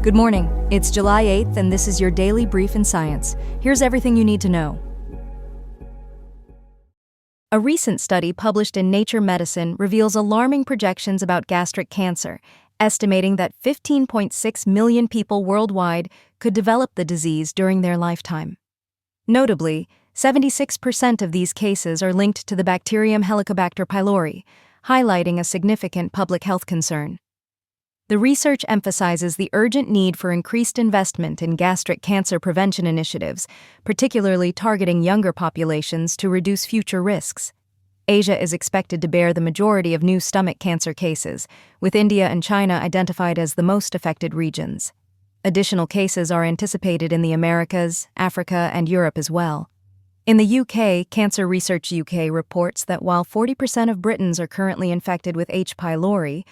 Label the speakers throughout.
Speaker 1: Good morning. It's July 8th, and this is your daily brief in science. Here's everything you need to know. A recent study published in Nature Medicine reveals alarming projections about gastric cancer, estimating that 15.6 million people worldwide could develop the disease during their lifetime. Notably, 76% of these cases are linked to the bacterium Helicobacter pylori, highlighting a significant public health concern. The research emphasizes the urgent need for increased investment in gastric cancer prevention initiatives, particularly targeting younger populations to reduce future risks. Asia is expected to bear the majority of new stomach cancer cases, with India and China identified as the most affected regions. Additional cases are anticipated in the Americas, Africa, and Europe as well. In the UK, Cancer Research UK reports that while 40% of Britons are currently infected with H. pylori,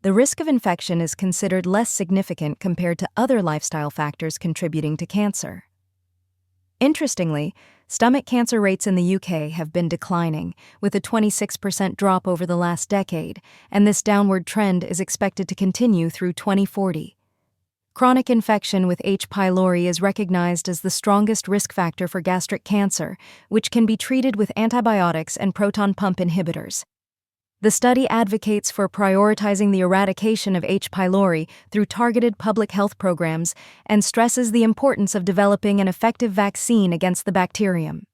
Speaker 1: the risk of infection is considered less significant compared to other lifestyle factors contributing to cancer. Interestingly, stomach cancer rates in the UK have been declining, with a 26% drop over the last decade, and this downward trend is expected to continue through 2040. Chronic infection with H. pylori is recognized as the strongest risk factor for gastric cancer, which can be treated with antibiotics and proton pump inhibitors. The study advocates for prioritizing the eradication of H. pylori through targeted public health programs and stresses the importance of developing an effective vaccine against the bacterium.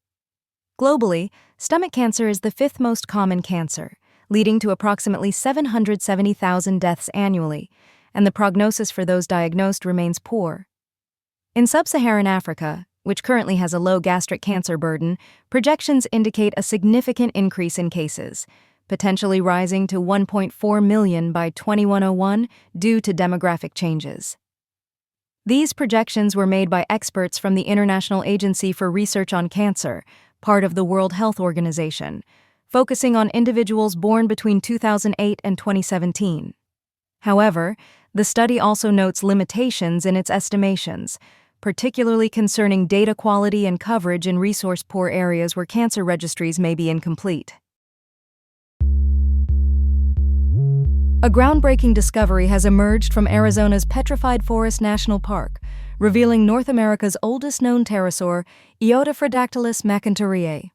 Speaker 1: Globally, stomach cancer is the fifth most common cancer, leading to approximately 770,000 deaths annually, and the prognosis for those diagnosed remains poor. In sub-Saharan Africa, which currently has a low gastric cancer burden, projections indicate a significant increase in cases, potentially rising to 1.4 million by 2101 due to demographic changes. These projections were made by experts from the International Agency for Research on Cancer, part of the World Health Organization, focusing on individuals born between 2008 and 2017. However, the study also notes limitations in its estimations, particularly concerning data quality and coverage in resource-poor areas where cancer registries may be incomplete. A groundbreaking discovery has emerged from Arizona's Petrified Forest National Park, revealing North America's oldest known pterosaur, Eotaphrodactylus macinturiae.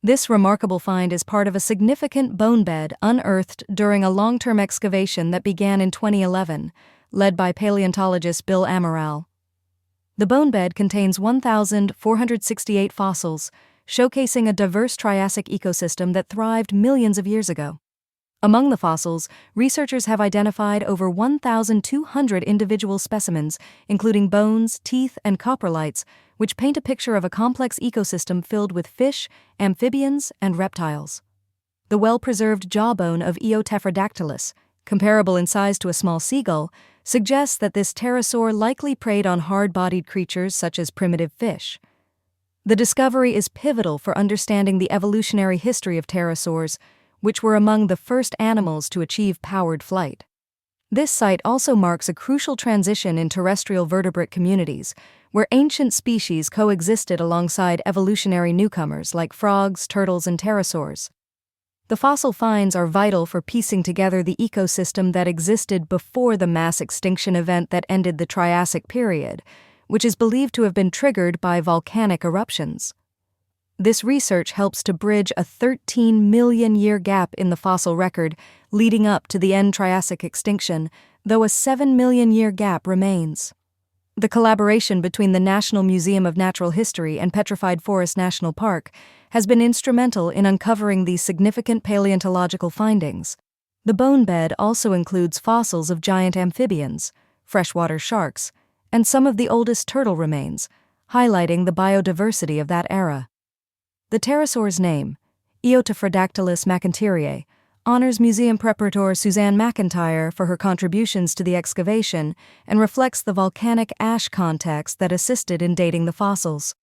Speaker 1: This remarkable find is part of a significant bone bed unearthed during a long-term excavation that began in 2011, led by paleontologist Bill Amaral. The bone bed contains 1,468 fossils, showcasing a diverse Triassic ecosystem that thrived millions of years ago. Among the fossils, researchers have identified over 1,200 individual specimens, including bones, teeth, and coprolites, which paint a picture of a complex ecosystem filled with fish, amphibians, and reptiles. The well-preserved jawbone of Eotaphrodactylus, comparable in size to a small seagull, suggests that this pterosaur likely preyed on hard-bodied creatures such as primitive fish. The discovery is pivotal for understanding the evolutionary history of pterosaurs, which were among the first animals to achieve powered flight. This site also marks a crucial transition in terrestrial vertebrate communities, where ancient species coexisted alongside evolutionary newcomers like frogs, turtles, and pterosaurs. The fossil finds are vital for piecing together the ecosystem that existed before the mass extinction event that ended the Triassic period, which is believed to have been triggered by volcanic eruptions. This research helps to bridge a 13-million-year gap in the fossil record leading up to the end Triassic extinction, though a 7-million-year gap remains. The collaboration between the National Museum of Natural History and Petrified Forest National Park has been instrumental in uncovering these significant paleontological findings. The bone bed also includes fossils of giant amphibians, freshwater sharks, and some of the oldest turtle remains, highlighting the biodiversity of that era. The pterosaur's name, Eotaphrodactylus macinturiae, honors museum preparator Suzanne McIntyre for her contributions to the excavation and reflects the volcanic ash context that assisted in dating the fossils.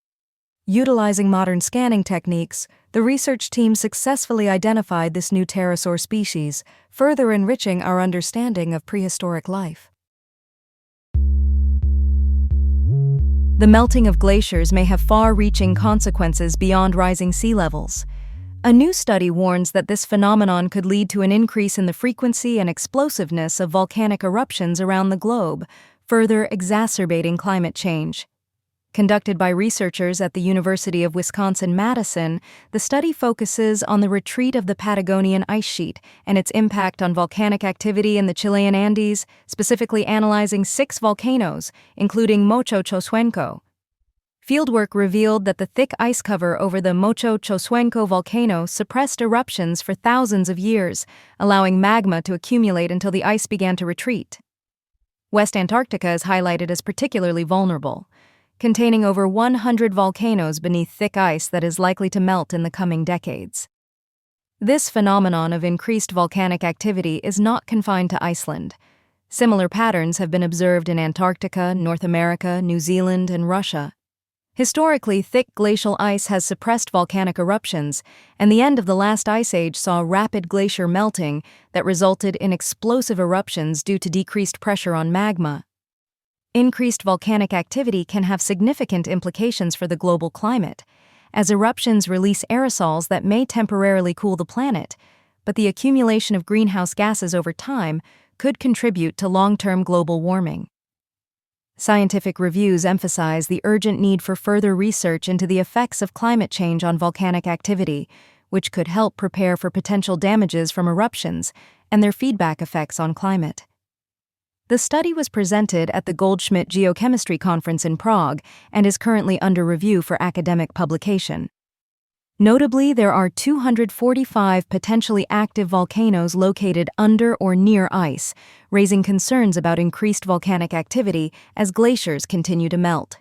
Speaker 1: Utilizing modern scanning techniques, the research team successfully identified this new pterosaur species, further enriching our understanding of prehistoric life. The melting of glaciers may have far-reaching consequences beyond rising sea levels. A new study warns that this phenomenon could lead to an increase in the frequency and explosiveness of volcanic eruptions around the globe, further exacerbating climate change. Conducted by researchers at the University of Wisconsin-Madison, the study focuses on the retreat of the Patagonian ice sheet and its impact on volcanic activity in the Chilean Andes, specifically analyzing 6 volcanoes, including Mocho Chocuenco. Fieldwork revealed that the thick ice cover over the Mocho Chocuenco volcano suppressed eruptions for thousands of years, allowing magma to accumulate until the ice began to retreat. West Antarctica is highlighted as particularly vulnerable, containing over 100 volcanoes beneath thick ice that is likely to melt in the coming decades. This phenomenon of increased volcanic activity is not confined to Iceland. Similar patterns have been observed in Antarctica, North America, New Zealand, and Russia. Historically, thick glacial ice has suppressed volcanic eruptions, and the end of the last ice age saw rapid glacier melting that resulted in explosive eruptions due to decreased pressure on magma. Increased volcanic activity can have significant implications for the global climate, as eruptions release aerosols that may temporarily cool the planet, but the accumulation of greenhouse gases over time could contribute to long-term global warming. Scientific reviews emphasize the urgent need for further research into the effects of climate change on volcanic activity, which could help prepare for potential damages from eruptions and their feedback effects on climate. The study was presented at the Goldschmidt Geochemistry Conference in Prague and is currently under review for academic publication. Notably, there are 245 potentially active volcanoes located under or near ice, raising concerns about increased volcanic activity as glaciers continue to melt.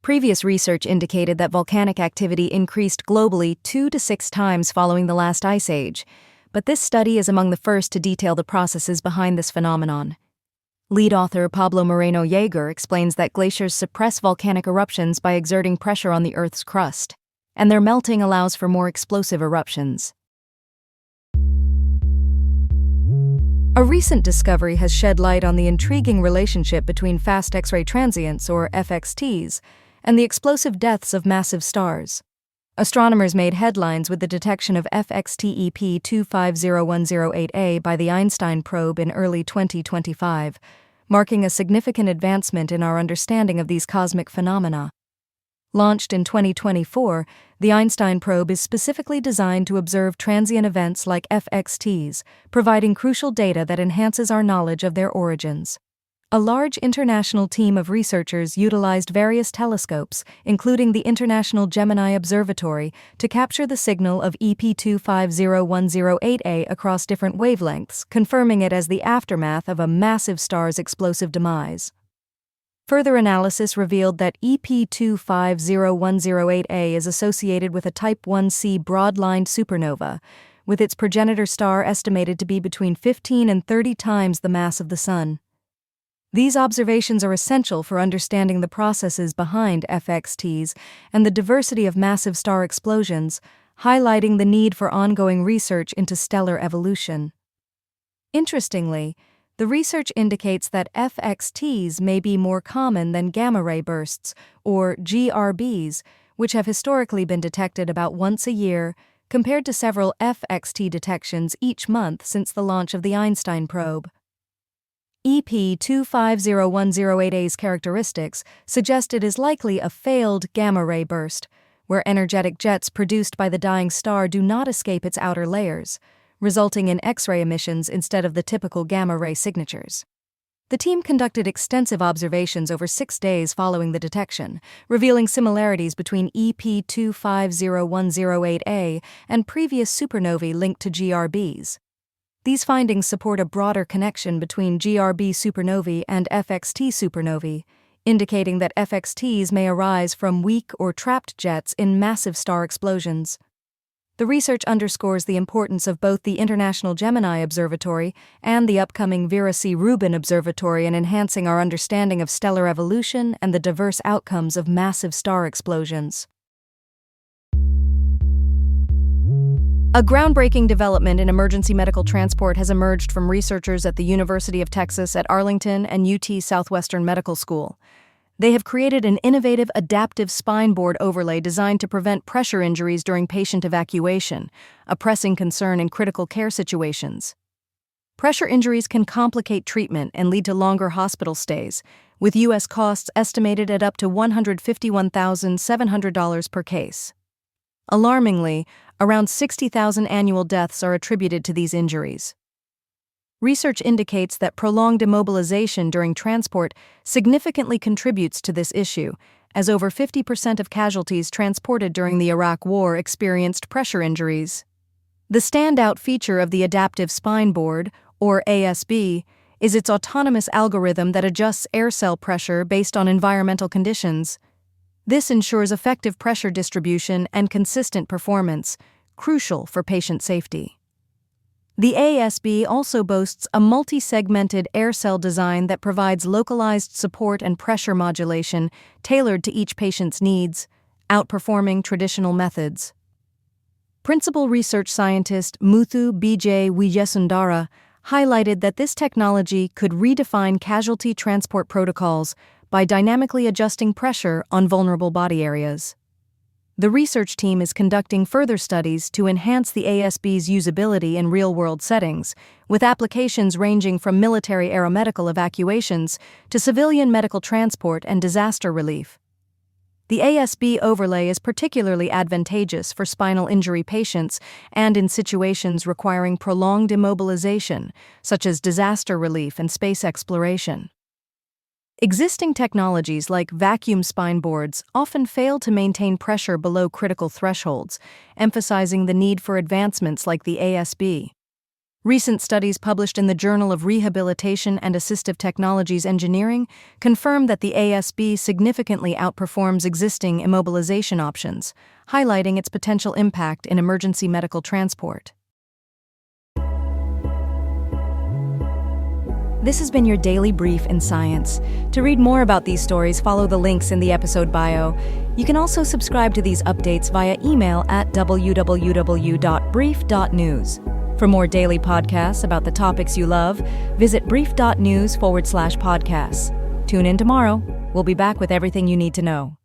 Speaker 1: Previous research indicated that volcanic activity increased globally 2 to 6 times following the last ice age, but this study is among the first to detail the processes behind this phenomenon. Lead author Pablo Moreno-Jaeger explains that glaciers suppress volcanic eruptions by exerting pressure on the Earth's crust, and their melting allows for more explosive eruptions. A recent discovery has shed light on the intriguing relationship between fast X-ray transients, or FXTs, and the explosive deaths of massive stars. Astronomers made headlines with the detection of FXTEP 250108a by the Einstein probe in early 2025, marking a significant advancement in our understanding of these cosmic phenomena. Launched in 2024, the Einstein probe is specifically designed to observe transient events like FXTs, providing crucial data that enhances our knowledge of their origins. A large international team of researchers utilized various telescopes, including the International Gemini Observatory, to capture the signal of EP250108a across different wavelengths, confirming it as the aftermath of a massive star's explosive demise. Further analysis revealed that EP250108a is associated with a Type 1c broad-lined supernova, with its progenitor star estimated to be between 15 and 30 times the mass of the Sun. These observations are essential for understanding the processes behind FXTs and the diversity of massive star explosions, highlighting the need for ongoing research into stellar evolution. Interestingly, the research indicates that FXTs may be more common than gamma-ray bursts, or GRBs, which have historically been detected about once a year, compared to several FXT detections each month since the launch of the Einstein probe. EP250108a's characteristics suggest it is likely a failed gamma-ray burst, where energetic jets produced by the dying star do not escape its outer layers, resulting in X-ray emissions instead of the typical gamma-ray signatures. The team conducted extensive observations over 6 days following the detection, revealing similarities between EP250108a and previous supernovae linked to GRBs. These findings support a broader connection between GRB supernovae and FXT supernovae, indicating that FXTs may arise from weak or trapped jets in massive star explosions. The research underscores the importance of both the International Gemini Observatory and the upcoming Vera C. Rubin Observatory in enhancing our understanding of stellar evolution and the diverse outcomes of massive star explosions. A groundbreaking development in emergency medical transport has emerged from researchers at the University of Texas at Arlington and UT Southwestern Medical School. They have created an innovative adaptive spine board overlay designed to prevent pressure injuries during patient evacuation, a pressing concern in critical care situations. Pressure injuries can complicate treatment and lead to longer hospital stays, with U.S. costs estimated at up to $151,700 per case. Alarmingly, around 60,000 annual deaths are attributed to these injuries. Research indicates that prolonged immobilization during transport significantly contributes to this issue, as over 50% of casualties transported during the Iraq War experienced pressure injuries. The standout feature of the adaptive spine board, or ASB, is its autonomous algorithm that adjusts air cell pressure based on environmental conditions. This ensures effective pressure distribution and consistent performance, crucial for patient safety. The ASB also boasts a multi-segmented air cell design that provides localized support and pressure modulation tailored to each patient's needs, outperforming traditional methods. Principal research scientist Muthu B.J. Wijesundara highlighted that this technology could redefine casualty transport protocols by dynamically adjusting pressure on vulnerable body areas. The research team is conducting further studies to enhance the ASB's usability in real-world settings, with applications ranging from military aeromedical evacuations to civilian medical transport and disaster relief. The ASB overlay is particularly advantageous for spinal injury patients and in situations requiring prolonged immobilization, such as disaster relief and space exploration. Existing technologies like vacuum spine boards often fail to maintain pressure below critical thresholds, emphasizing the need for advancements like the ASB. Recent studies published in the Journal of Rehabilitation and Assistive Technologies Engineering confirm that the ASB significantly outperforms existing immobilization options, highlighting its potential impact in emergency medical transport. This has been your daily brief in science. To read more about these stories, follow the links in the episode bio. You can also subscribe to these updates via email at www.brief.news. For more daily podcasts about the topics you love, visit brief.news/podcasts. Tune in tomorrow. We'll be back with everything you need to know.